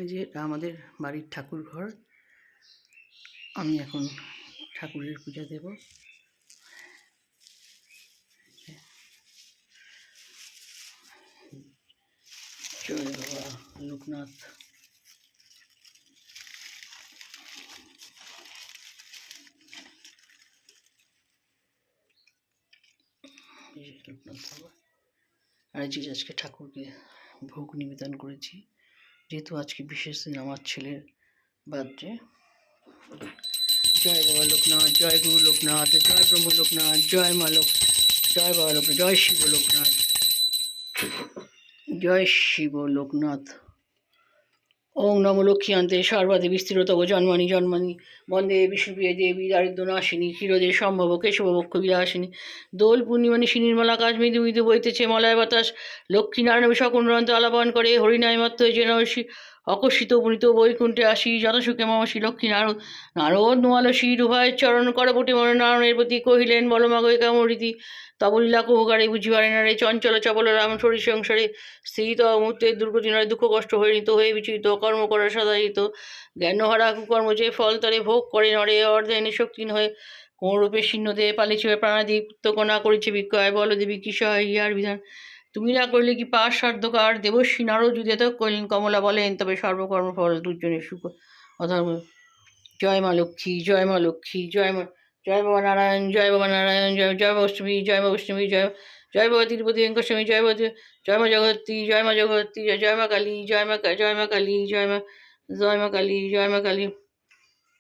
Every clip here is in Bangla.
এই যে এটা আমাদের বাড়ির ঠাকুর ঘর। আমি এখন ঠাকুরের পূজা দেব। জয় বাবা লোকনাথ। লোকনাথ বাবা। আর এই যে আজকে ঠাকুরকে ভোগ নিবেদন করেছি, যেহেতু আজকে বিশেষ দিন আমার ছেলের বার্থডে। জয় বাবা লোকনাথ, জয় গুরু লোকনাথ, জয় ব্রহ্ম লোকনাথ, জয় মা লোক, জয় বাবা লোকনাথ, জয় শিব লোকনাথ, জয় শিব লোকনাথ। ওং নমো লক্ষ্মীয়ান্তে সর্বাদেবী স্থিরতব জন্মানি জন্মানি বন্দে বিষ্ণুপ্রিয় দেবী দারিদ্র নাশিনী ক্ষীরদে সম্ভব কেশবক্ষ বিলাসিনী। দোল পূর্ণিমা নিশি নির্মলা কাজ মৃদু মৃদু বইতেছে মলয় বাতাস। লক্ষ্মীনারায়ণ সকলরান্ত আলাপন করে হরিনায় মত্ত যেন অকর্ষিত উপনীত বৈকুণ্ঠে আসি যত সুখে মমসী। লক্ষ্মী নারদ নারদ নোয়ালসী উভয়ের চরণ করবটে মনে নারায়ণের প্রতি কহিলেন বলমাগয় কেমন রীতি তব লীলা কুহকারে বুঝিবারে না রে। চঞ্চল চপল রাম শরীর সংসারে স্থিত মুহূর্তে দুর্গতি নয় দুঃখ কষ্ট হরিণিত হয়ে বিচলিত কর্ম করা সাধারিত জ্ঞানহারা কুকর্ম যে ফল তারে ভোগ করে নরে অর্ধেনে শক্তিহীন হয়ে কোন রূপে শীর্ণ দেহে পালিছে প্রাণাদি পুত্রকণা করেছে বিক্রয় বল দেবী কি সহায় ইহার বিধান তুমি না করলে কি পাশ সাধ্যকার। দেবশ্রী নারদ যদি এত করিলেন কমলা বলেন তবে সর্বকর্ম ফল দুর্জনের সুখ অধর্ম। জয় মা লক্ষ্মী, জয় মা লক্ষ্মী, জয় মা, জয় বাবা নারায়ণ, জয় বাবা নারায়ণ, জয় জয় মা অষ্টমী, জয় মা অষ্টমী, জয় জয় বাবা তিরুপতি ভেঙ্কটেশ্বরী, জয় বাবা, জয় মা জগত্রী, জয় মা জগত্রী, জয় মা কালী, জয় মা জয় মা কালী, জয় মা, জয় মা কালী, জয় মা কালী,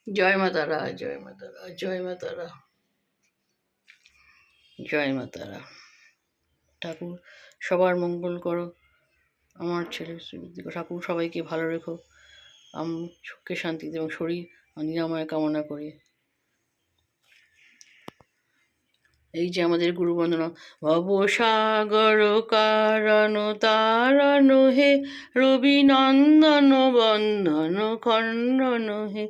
জয় মা তারা, জয় মা তারা, জয় মা তারা, জয় মা তারা। ঠাকুর সবার মঙ্গল করো, আমার ছেলে শ্রীবৃদ্ধি ঠাকুর সবাইকে ভালো রেখো, আমি সুখে শান্তিতে এবং শরীর নিরাময় কামনা করি। এই যে আমাদের গুরু বন্দনা। ভবসাগর কারণ তারণ হে রবি নন্দন বন্দন খণ্ডন হে